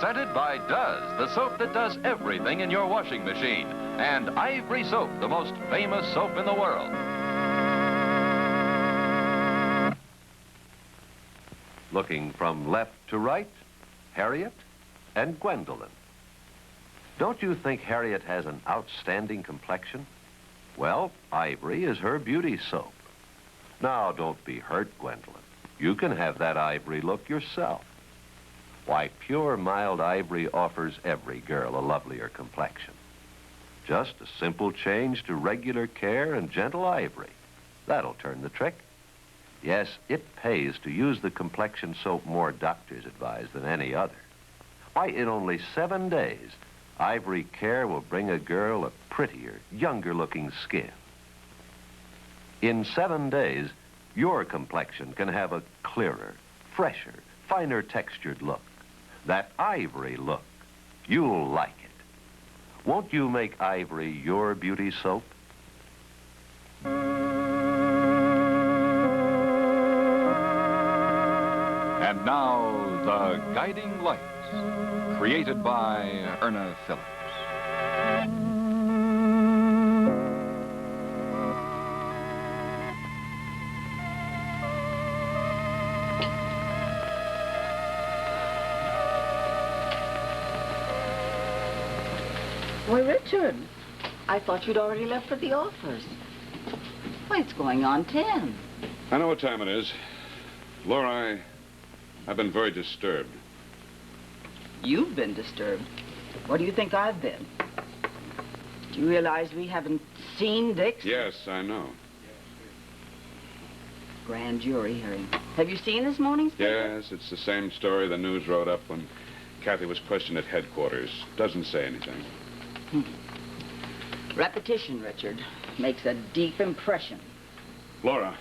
presented by Does, the soap that does everything in your washing machine, and Ivory Soap, the most famous soap in the world. Looking from left to right, Harriet and Gwendolyn. Don't you think Harriet has an outstanding complexion? Well, Ivory is her beauty soap. Now, don't be hurt, Gwendolyn. You can have that Ivory look yourself. Why, pure, mild Ivory offers every girl a lovelier complexion. Just a simple change to regular care and gentle Ivory. That'll turn the trick. Yes, it pays to use the complexion soap more doctors advise than any other. Why, in only 7 days, Ivory Care will bring a girl a prettier, younger-looking skin. In 7 days, your complexion can have a clearer, fresher, finer textured look. That Ivory look. You'll like it. Won't you make Ivory your beauty soap? And now, The Guiding Light, created by Erna Phillips. Why, Richard, I thought you'd already left for the office. Why, it's going on 10. I know what time it is. Laura, I've been very disturbed. You've been disturbed. What do you think I've been? Do you realize we haven't seen Dick? Yes, I know. Grand jury hearing. Have you seen this morning's paper? Yes, it's the same story the news wrote up when Kathy was questioned at headquarters. Doesn't say anything. Repetition, Richard, makes a deep impression. Laura,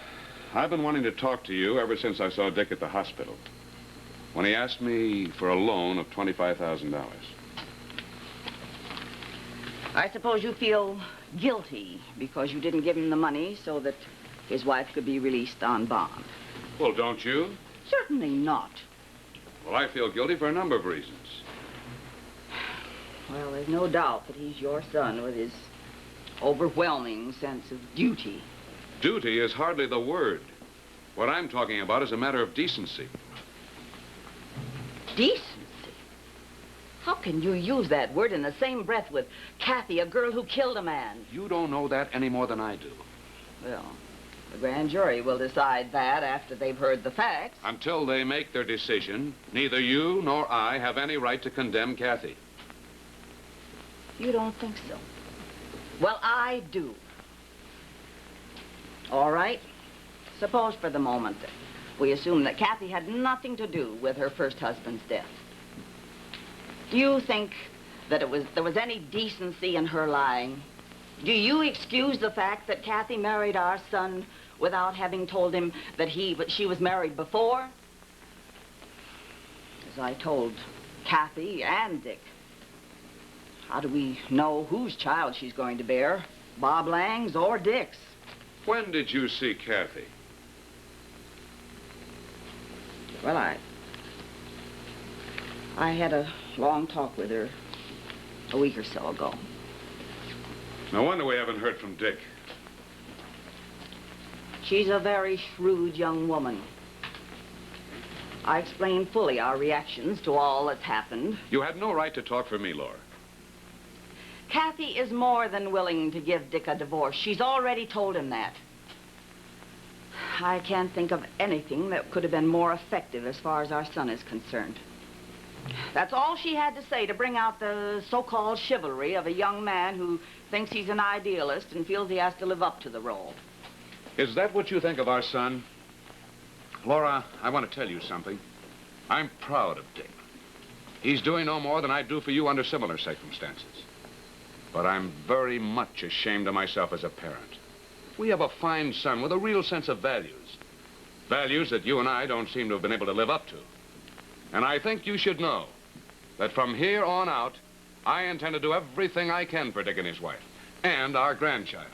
I've been wanting to talk to you ever since I saw Dick at the hospital, when he asked me for a loan of $25,000. I suppose you feel guilty because you didn't give him the money so that his wife could be released on bond. Well, don't you? Certainly not. Well, I feel guilty for a number of reasons. Well, there's no doubt that he's your son with his overwhelming sense of duty. Duty is hardly the word. What I'm talking about is a matter of decency. Decency? How can you use that word in the same breath with Kathy, a girl who killed a man? You don't know that any more than I do. Well, the grand jury will decide that after they've heard the facts. Until they make their decision, neither you nor I have any right to condemn Kathy. You don't think so? Well, I do. All right. Suppose for the moment that we assume that Kathy had nothing to do with her first husband's death. Do you think that there was any decency in her lying? Do you excuse the fact that Kathy married our son without having told him that she was married before? As I told Kathy and Dick, how do we know whose child she's going to bear? Bob Lang's or Dick's? When did you see Kathy? Well, I had a long talk with her a week or so ago. No wonder we haven't heard from Dick. She's a very shrewd young woman. I explained fully our reactions to all that's happened. You had no right to talk for me, Laura. Kathy is more than willing to give Dick a divorce. She's already told him that. I can't think of anything that could have been more effective as far as our son is concerned. That's all she had to say to bring out the so-called chivalry of a young man who thinks he's an idealist and feels he has to live up to the role. Is that what you think of our son? Laura, I want to tell you something. I'm proud of Dick. He's doing no more than I'd do for you under similar circumstances. But I'm very much ashamed of myself as a parent. We have a fine son with a real sense of values. Values that you and I don't seem to have been able to live up to. And I think you should know that from here on out, I intend to do everything I can for Dick and his wife, and our grandchild.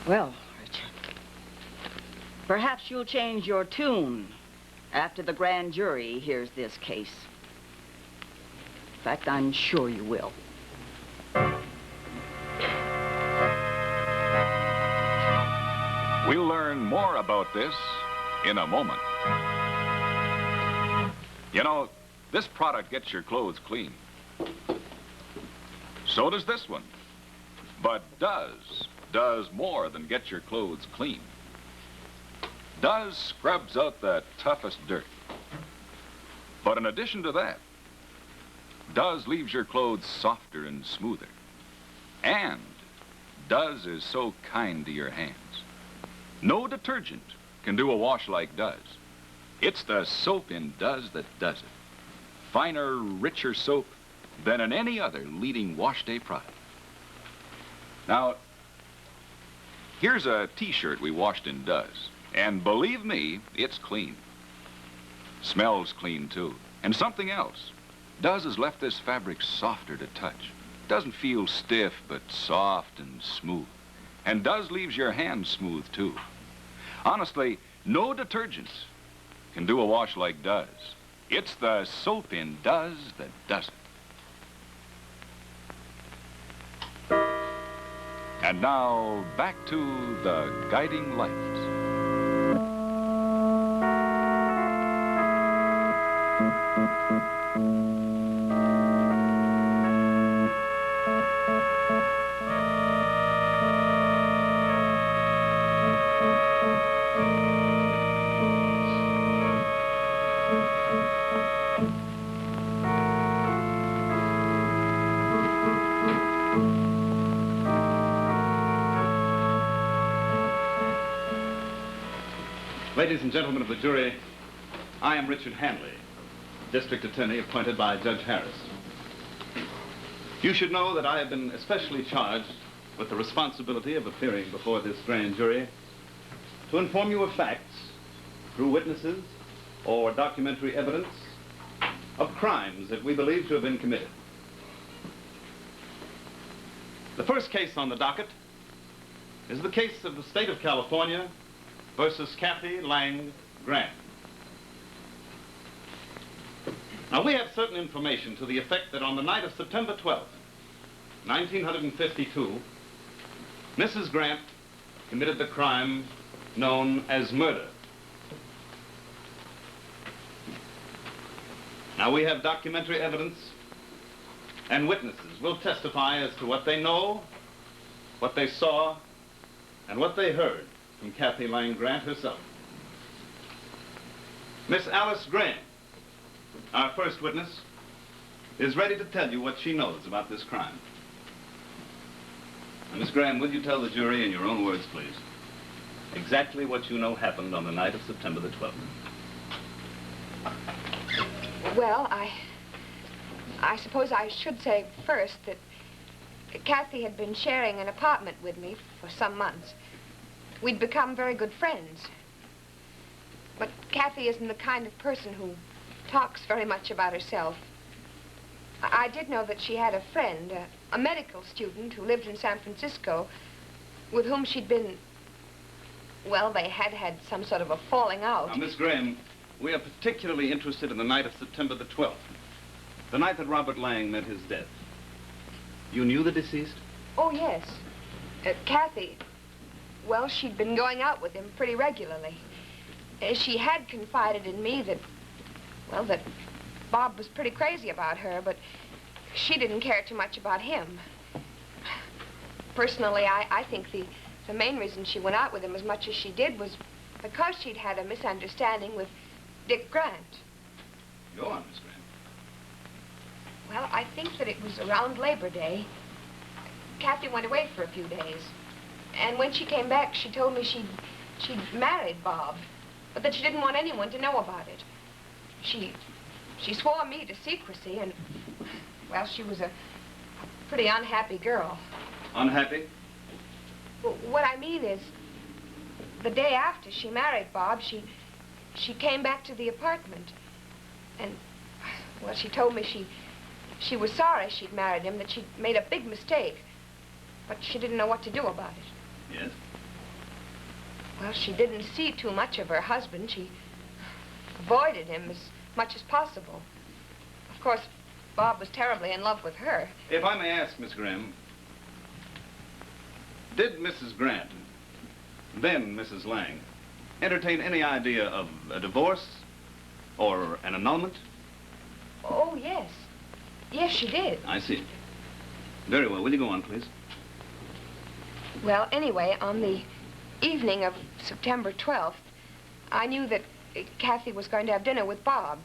Well, Richard, Perhaps you'll change your tune after the grand jury hears this case. In fact, I'm sure you will. We'll learn more about this in a moment. You know, this product gets your clothes clean. So does this one. But does more than get your clothes clean. Does scrubs out the toughest dirt. But in addition to that, Does leaves your clothes softer and smoother. And Does is so kind to your hands. No detergent can do a wash like Does. It's the soap in Does that does it. Finer, richer soap than in any other leading wash day product. Now, here's a t-shirt we washed in Does. And believe me, it's clean. Smells clean, too. And something else. Does has left this fabric softer to touch. Doesn't feel stiff, but soft and smooth. And Does leaves your hands smooth, too. Honestly, no detergent can do a wash like Does. It's the soap in Does that does it. And now, back to the guiding lights. Ladies and gentlemen of the jury, I am Richard Hanley, district attorney appointed by Judge Harris. You should know that I have been especially charged with the responsibility of appearing before this grand jury to inform you of facts through witnesses or documentary evidence of crimes that we believe to have been committed. The first case on the docket is the case of the state of California versus Kathy Lang Grant. Now, we have certain information to the effect that on the night of September 12th, 1952, Mrs. Grant committed the crime known as murder. Now, we have documentary evidence, and witnesses will testify as to what they know, what they saw, and what they heard from Kathy Lang Grant herself. Miss Alice Graham, our first witness, is ready to tell you what she knows about this crime. Now, Miss Graham, will you tell the jury in your own words, please, exactly what you know happened on the night of September the 12th? Well, I suppose I should say first that Kathy had been sharing an apartment with me for some months. We'd become very good friends. But Kathy isn't the kind of person who talks very much about herself. I did know that she had a friend, a medical student who lived in San Francisco, with whom she'd been, well, they had had some sort of a falling out. Now, Miss Graham, we are particularly interested in the night of September the 12th, the night that Robert Lang met his death. You knew the deceased? Oh, yes. Kathy, well, she'd been going out with him pretty regularly. She had confided in me that, well, that Bob was pretty crazy about her, but she didn't care too much about him. Personally, I think the main reason she went out with him as much as she did was because she'd had a misunderstanding with Dick Grant. Go on, Miss Graham. Well, I think that it was around Labor Day. Kathy went away for a few days. And when she came back, she told me she'd married Bob, but that she didn't want anyone to know about it. She swore me to secrecy, and, well, she was a pretty unhappy girl. Unhappy? Well, what I mean is, the day after she married Bob, she came back to the apartment. And, well, she told me she was sorry she'd married him, that she'd made a big mistake, but she didn't know what to do about it. Yes? Well, she didn't see too much of her husband. She avoided him as much as possible. Of course, Bob was terribly in love with her. If I may ask, Miss Grimm, did Mrs. Grant, then Mrs. Lang, entertain any idea of a divorce or an annulment? Oh, yes. Yes, she did. I see. Very well. Will you go on, please? Well, anyway, on the evening of September 12th, I knew that Kathy was going to have dinner with Bob.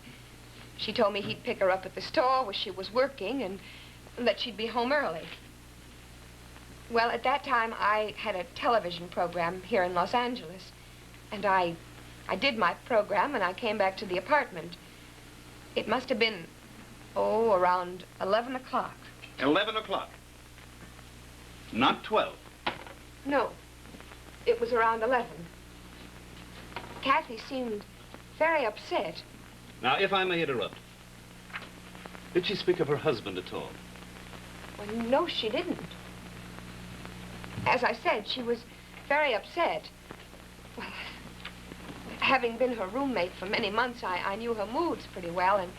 She told me he'd pick her up at the store where she was working and that she'd be home early. Well, at that time, I had a television program here in Los Angeles. And I did my program and I came back to the apartment. It must have been, around 11 o'clock. 11 o'clock. Not 12. No, it was around 11. Kathy seemed very upset. Now, if I may interrupt, did she speak of her husband at all? Well, no, she didn't. As I said, she was very upset. Well, having been her roommate for many months, I knew her moods pretty well, and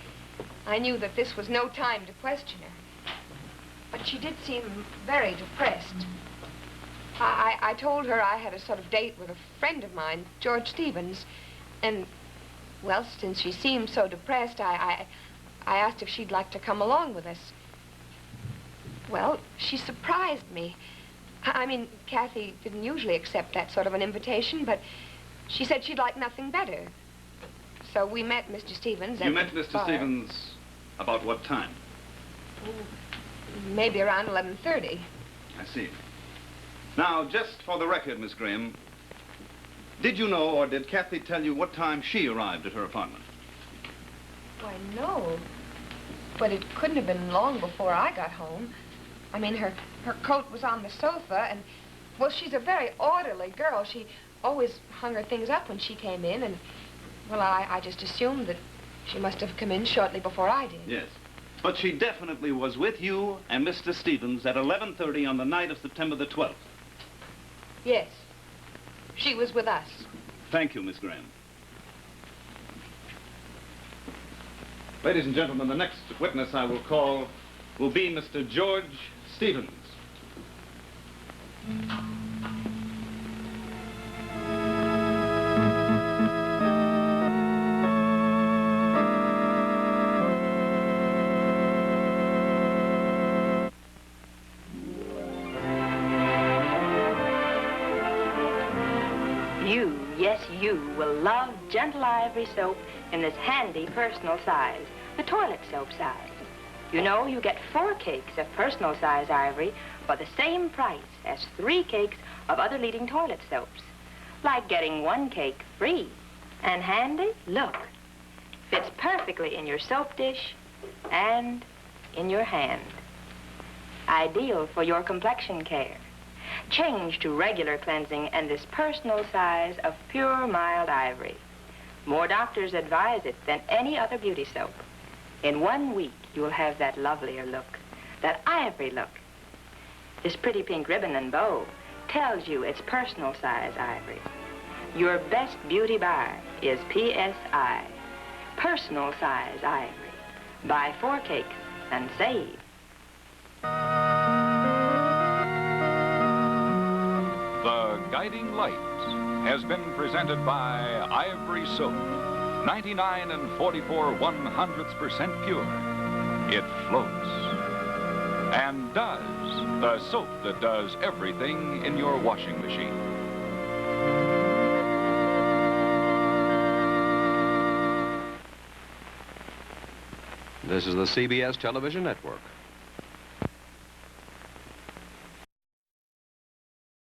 I knew that this was no time to question her. But she did seem very depressed. I told her I had a sort of date with a friend of mine, George Stevens, and, well, since she seemed so depressed, I asked if she'd like to come along with us. Well, she surprised me. I mean, Kathy didn't usually accept that sort of an invitation, but she said she'd like nothing better. So we met Mr. Stevens. You met Mr. Stevens about what time? Maybe around 11:30. I see. Now, just for the record, Miss Grimm, did you know or did Kathy tell you what time she arrived at her apartment? Why, no. But it couldn't have been long before I got home. I mean, her coat was on the sofa, and, well, she's a very orderly girl. She always hung her things up when she came in, and, well, I just assumed that she must have come in shortly before I did. Yes. But she definitely was with you and Mr. Stevens at 11:30 on the night of September the 12th. Yes. She was with us. Thank you, Miss Graham. Ladies and gentlemen, the next witness I will call will be Mr. George Stevens. You will love Gentle Ivory soap in this handy personal size, the toilet soap size. You know, you get 4 cakes of personal size ivory for the same price as 3 cakes of other leading toilet soaps. Like getting 1 cake free. And handy, look. Fits perfectly in your soap dish and in your hand. Ideal for your complexion care. Change to regular cleansing and this personal size of pure, mild ivory. More doctors advise it than any other beauty soap. In 1 week, you'll have that lovelier look, that ivory look. This pretty pink ribbon and bow tells you it's personal size ivory. Your best beauty buy is PSI, personal size ivory. Buy 4 cakes and save. The Guiding Light has been presented by Ivory Soap. 99 and 44 100% pure. It floats. And does, the soap that does everything in your washing machine. This is the CBS Television Network.